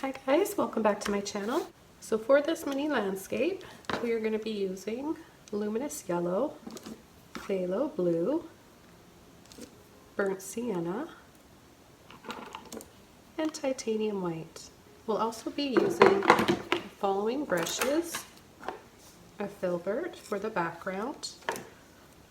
Hi guys, welcome back to my channel. So for this mini landscape, we are going to be using Luminous Yellow, Phthalo Blue, Burnt Sienna, and Titanium White. We'll also be using the following brushes: a Filbert for the background,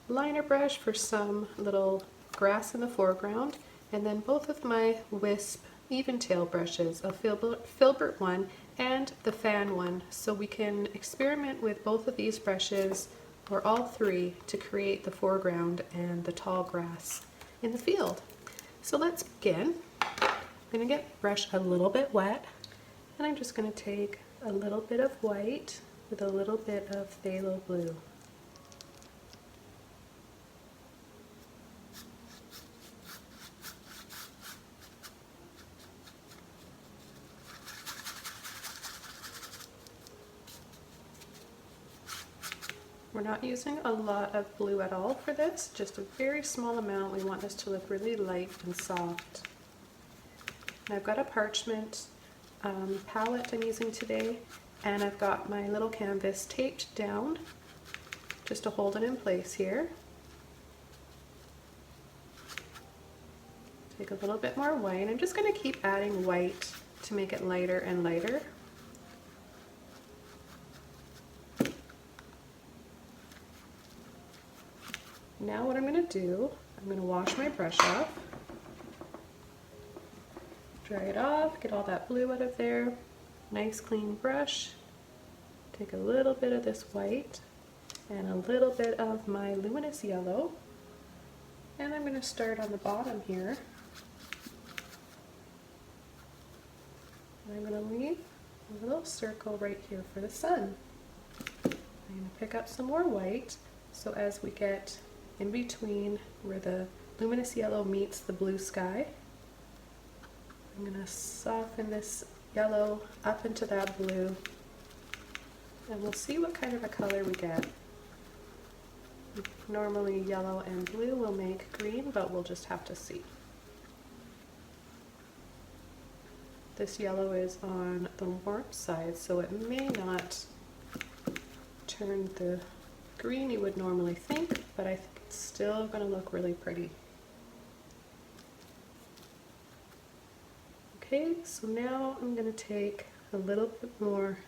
liner brush for some little grass in the foreground, and then both of my wisp Eventail brushes, a Filbert one and the fan one, so we can experiment with both of these brushes or all three to create the foreground and the tall grass in the field. So let's begin. I'm going to get brush a little bit wet, and I'm just going to take a little bit of white with a little bit of phthalo blue. We're not using a lot of blue at all for this, just a very small amount. We want this to look really light and soft. And I've got a parchment palette I'm using today, and I've got my little canvas taped down just to hold it in place here. Take a little bit more white. I'm just going to keep adding white to make it lighter and lighter. Now what I'm going to do, I'm going to wash my brush off, dry it off, get all that blue out of there. Nice clean brush. Take a little bit of this white and a little bit of my luminous yellow, and I'm going to start on the bottom here. And I'm going to leave a little circle right here for the sun. I'm going to pick up some more white, so as we get in between where the luminous yellow meets the blue sky, I'm going to soften this yellow up into that blue, and we'll see what kind of a color we get. Normally yellow and blue will make green, but we'll just have to see. This yellow is on the warm side, so it may not turn the green you would normally think, but I think it's still going to look really pretty. Okay, so now I'm going to take a little bit more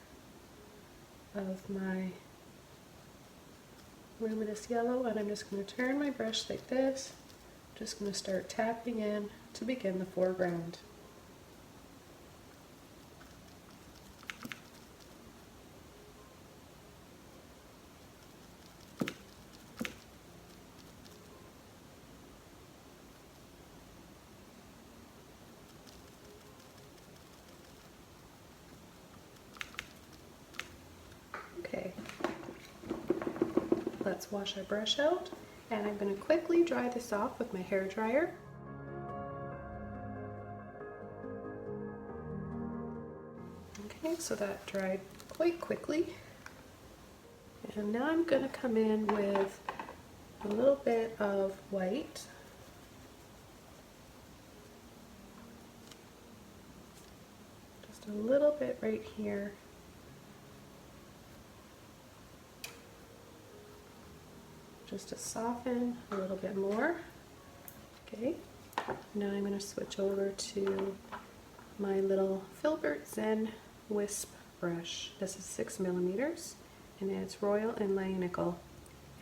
of my luminous yellow, and I'm just going to turn my brush like this. I'm just going to start tapping in to begin the foreground. Okay, let's wash our brush out, and I'm going to quickly dry this off with my hair dryer. Okay, so that dried quite quickly, and now I'm going to come in with a little bit of white. Just a little bit right here. Just to soften a little bit more. Okay, now I'm going to switch over to my little Filbert Zen Wisp brush. This is 6mm, and it's Royal Inlay Nickel.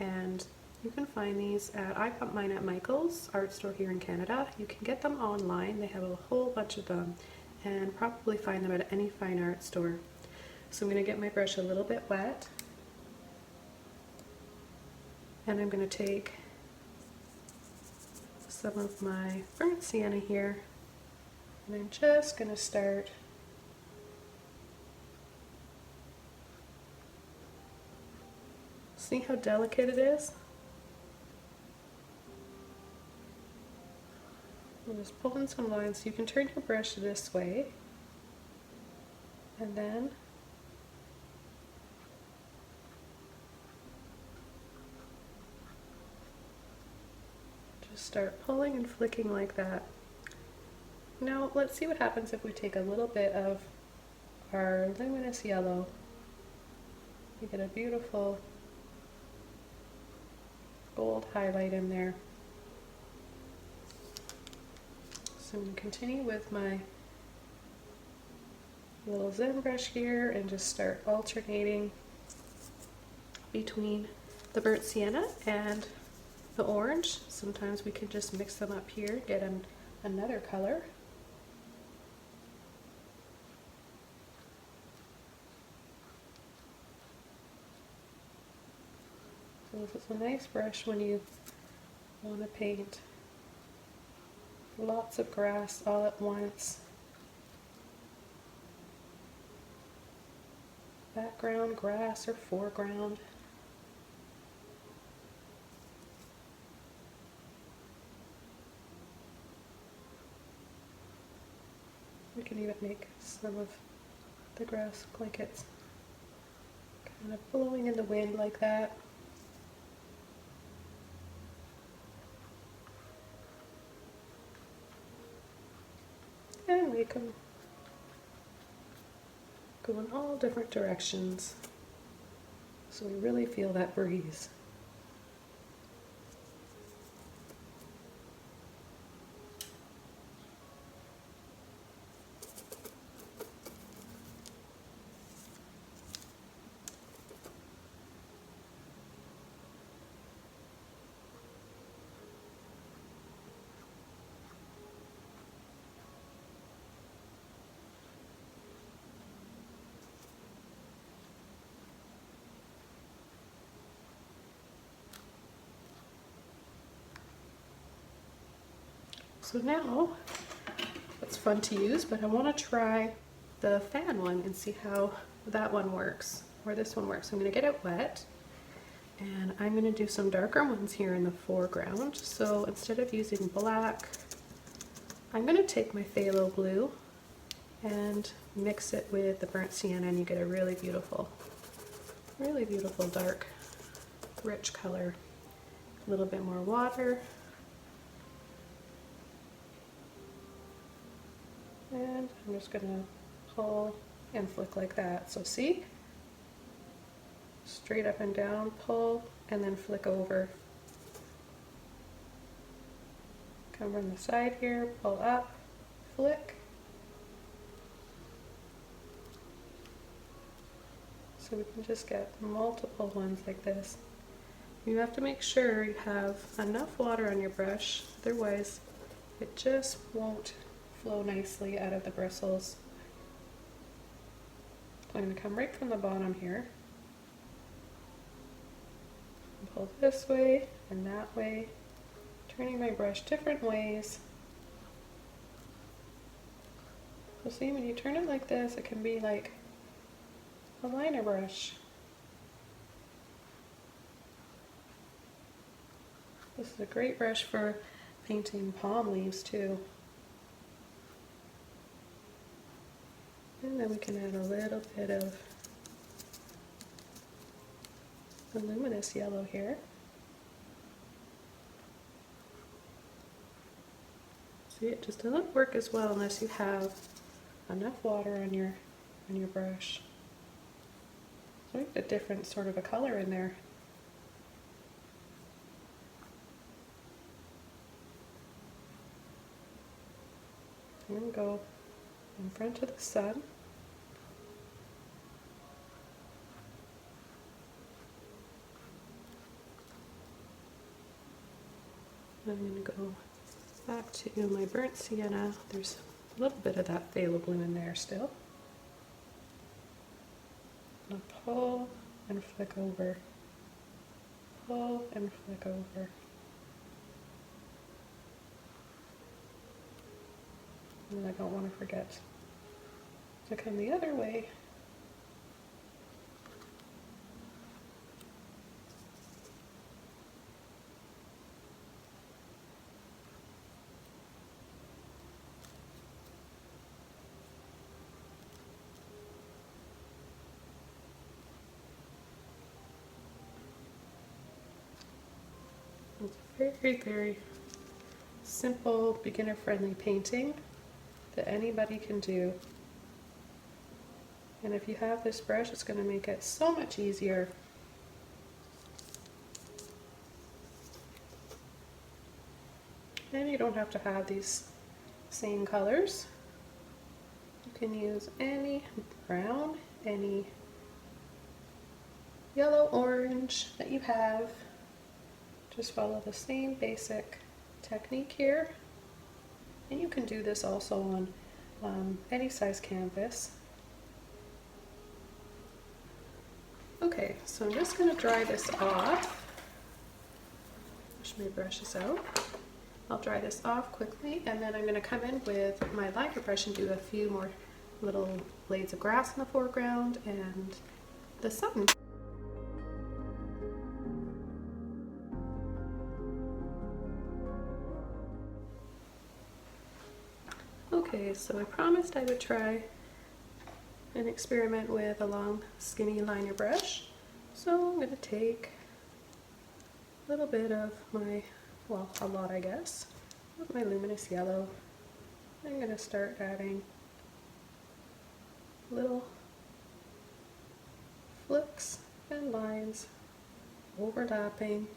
And you can find these at, I got mine at Michael's art store here in Canada. You can get them online. They have a whole bunch of them, and probably find them at any fine art store. So I'm going to get my brush a little bit wet, and I'm going to take some of my burnt sienna here, and I'm just going to start see how delicate it is? I'm just pulling some lines. You can turn your brush this way, and then just start pulling and flicking like that. Now let's see what happens if we take a little bit of our luminous yellow. You get a beautiful gold highlight in there. So I'm going to continue with my little Zen brush here and just start alternating between the burnt sienna and the orange. Sometimes we can just mix them up here, get another color. So this is a nice brush when you want to paint lots of grass all at once. Background, grass, or foreground. We can even make some of the grass look like it's kind of blowing in the wind like that. And make them go in all different directions so we really feel that breeze. So now, it's fun to use, but I want to try the fan one and see how that one works, or this one works. I'm going to get it wet, and I'm going to do some darker ones here in the foreground. So instead of using black, I'm going to take my phthalo blue and mix it with the burnt sienna, and you get a really beautiful dark, rich color. A little bit more water. And I'm just going to pull and flick like that. So see? Straight up and down, pull, and then flick over. Come from the side here, pull up, flick. So we can just get multiple ones like this. You have to make sure you have enough water on your brush, otherwise it just won't flow nicely out of the bristles. So I'm going to come right from the bottom here. And pull this way and that way, turning my brush different ways. So see, when you turn it like this, it can be like a liner brush. This is a great brush for painting palm leaves too. And then we can add a little bit of the luminous yellow here. See, it just doesn't work as well unless you have enough water on your brush. So we get a different sort of a color in there. I'm going to go in front of the sun. I'm going to go back to my burnt sienna. There's a little bit of that phthalo blue in there still. I'll pull and flick over. Pull and flick over. And I don't want to forget to come the other way. It's a very, very simple, beginner-friendly painting that anybody can do. And if you have this brush, it's going to make it so much easier. And you don't have to have these same colors. You can use any brown, any yellow, orange that you have. Just follow the same basic technique here. And you can do this also on any size canvas. Okay, so I'm just going to dry this off. Push my brushes out. I'll dry this off quickly, and then I'm going to come in with my liner brush and do a few more little blades of grass in the foreground and the sun. Okay, so I promised I would try and experiment with a long skinny liner brush. So I'm going to take a little bit of my, well, a lot I guess, of my luminous yellow. I'm going to start adding little flicks and lines overlapping.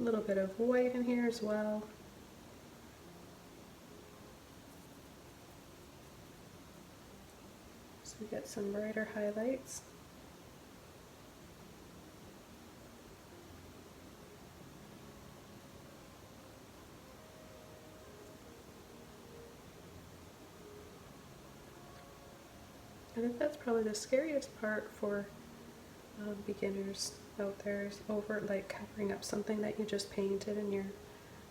A little bit of white in here as well. So we get some brighter highlights. I think that's probably the scariest part for beginners out there, is over like covering up something that you just painted and you're,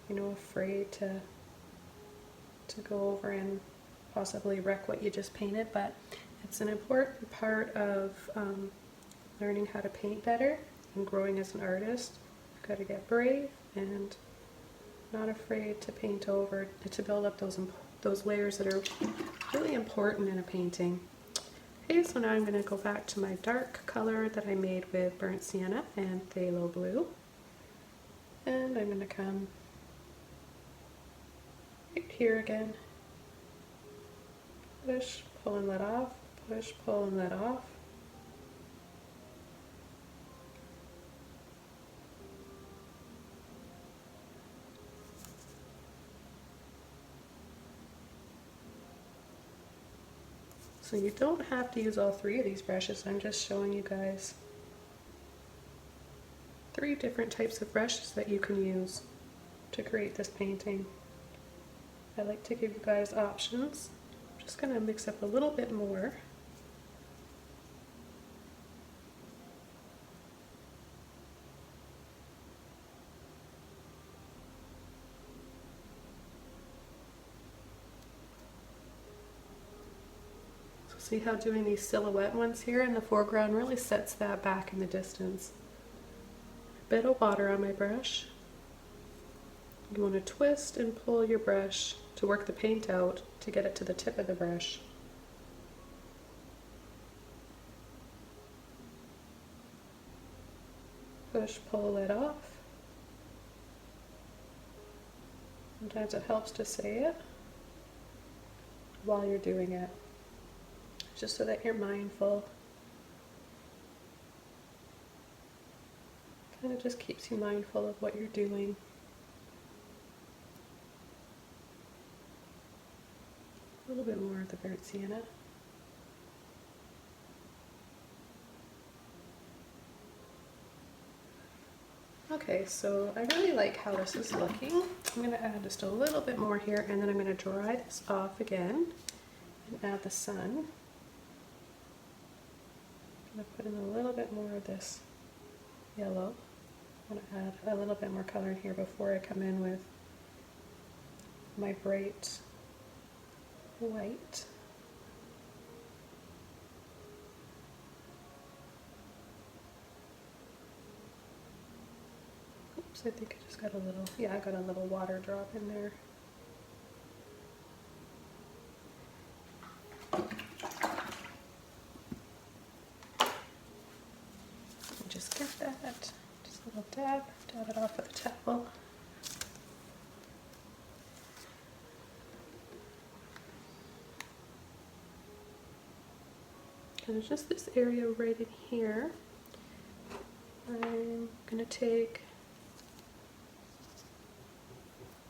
you know, afraid to go over and possibly wreck what you just painted. But it's an important part of learning how to paint better and growing as an artist. You've got to get brave and not afraid to paint over, to build up those layers that are really important in a painting. Okay, so now I'm going to go back to my dark color that I made with burnt sienna and phthalo blue. And I'm going to come right here again. Push, pull and let off, push, pull and let off. So you don't have to use all three of these brushes. I'm just showing you guys 3 different types of brushes that you can use to create this painting. I like to give you guys options. I'm just going to mix up a little bit more. See how doing these silhouette ones here in the foreground really sets that back in the distance. A bit of water on my brush. You want to twist and pull your brush to work the paint out to get it to the tip of the brush. Push, pull it off. Sometimes it helps to say it while you're doing it, just so that you're mindful. Kind of just keeps you mindful of what you're doing. A little bit more of the burnt sienna. Okay, so I really like how this is looking. I'm going to add just a little bit more here, and then I'm going to dry this off again and add the sun. I'm going to put in a little bit more of this yellow. I'm going to add a little bit more color in here before I come in with my bright white. Oops, I think I just got a little, yeah, I got a little water drop in there. Just get that, just a little dab it off with a towel. And it's just this area right in here. I'm going to take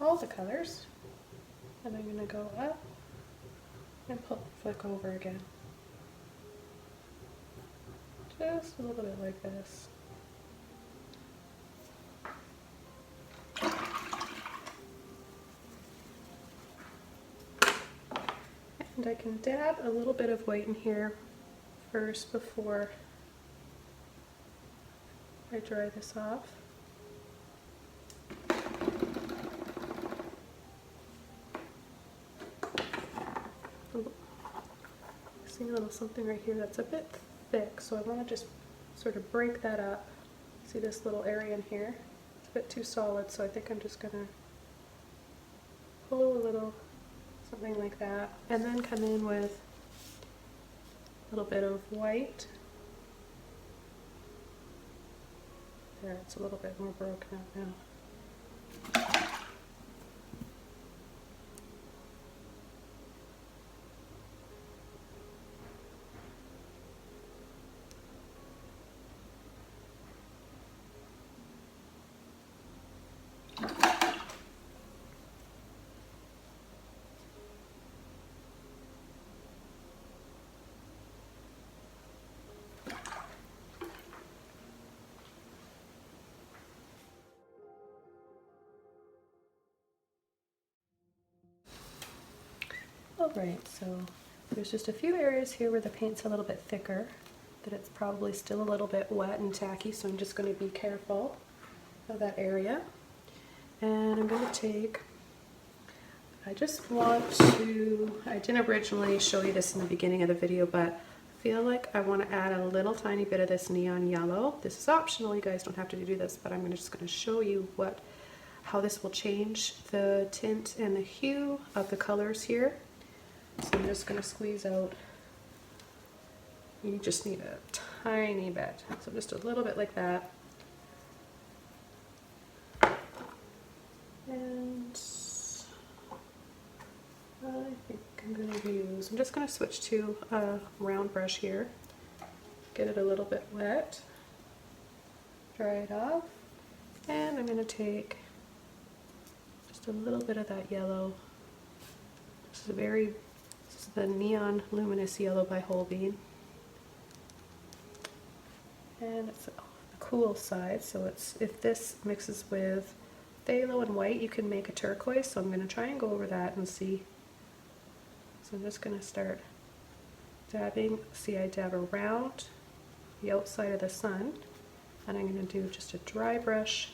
all the colors and I'm going to go up and flick over again. Just a little bit like this. And I can dab a little bit of white in here first before I dry this off. Ooh. See a little something right here that's a bit thick, so I want to just sort of break that up. See this little area in here? It's a bit too solid, so I think I'm just going to pull a little something like that, and then come in with a little bit of white. There, it's a little bit more broken up now. Alright, so there's just a few areas here where the paint's a little bit thicker, that it's probably still a little bit wet and tacky, so I'm just going to be careful of that area. And I'm going to take, I just want to, I didn't originally show you this in the beginning of the video, but I feel like I want to add a little tiny bit of this neon yellow. This is optional, you guys don't have to do this, but I'm just going to show you how this will change the tint and the hue of the colors here. So I'm just going to squeeze out, you just need a tiny bit, so just a little bit like that. And I think I'm going to use, I'm just going to switch to a round brush here, get it a little bit wet, dry it off, and I'm going to take just a little bit of that yellow. This is the Neon Luminous Yellow by Holbein. And it's the cool side, so if this mixes with phthalo and white, you can make a turquoise, so I'm going to try and go over that and see. So I'm just going to start dabbing. See, I dab around the outside of the sun, and I'm going to do just a dry brush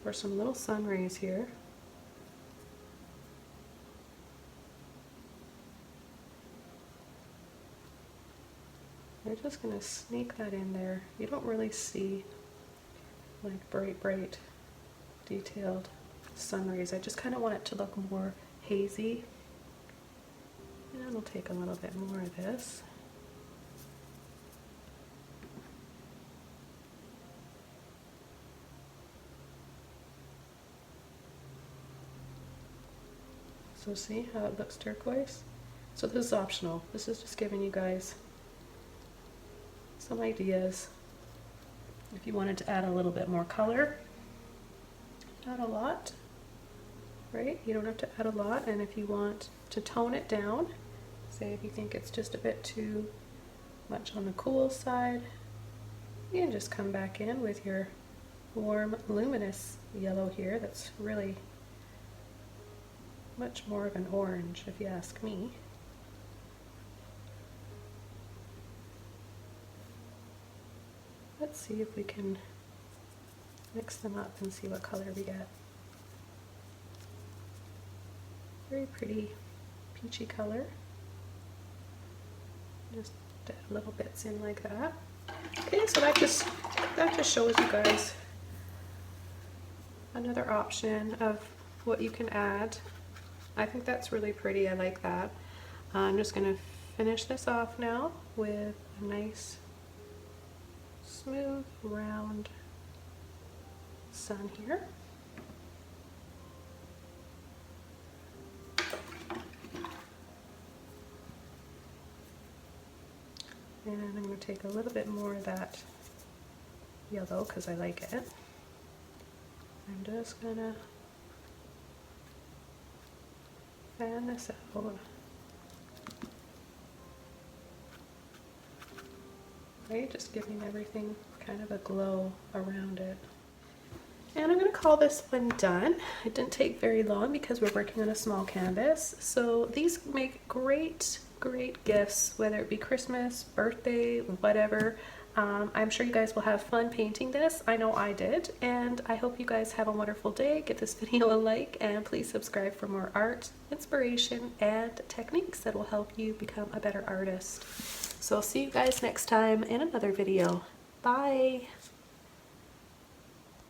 for some little sun rays here. We're just going to sneak that in there. You don't really see like bright detailed sun rays. I just kind of want it to look more hazy. And I'll take a little bit more of this. So see how it looks turquoise? So this is optional. This is just giving you guys some ideas. If you wanted to add a little bit more color, not a lot, right? You don't have to add a lot. And if you want to tone it down, say if you think it's just a bit too much on the cool side, you can just come back in with your warm luminous yellow here. That's really much more of an orange, if you ask me. Let's see if we can mix them up and see what color we get. Very pretty peachy color. Just add little bits in like that. Okay, so that just shows you guys another option of what you can add. I think that's really pretty. I like that. I'm just going to finish this off now with a nice smooth round sun here. And I'm going to take a little bit more of that yellow because I like it. I'm just going to fan this out. Right, just giving everything kind of a glow around it. And I'm going to call this one done. It didn't take very long because we're working on a small canvas. So these make great gifts, whether it be Christmas, birthday, whatever. I'm sure you guys will have fun painting this. I know I did. And I hope you guys have a wonderful day. Give this video a like and please subscribe for more art, inspiration, and techniques that will help you become a better artist. So I'll see you guys next time in another video. Bye!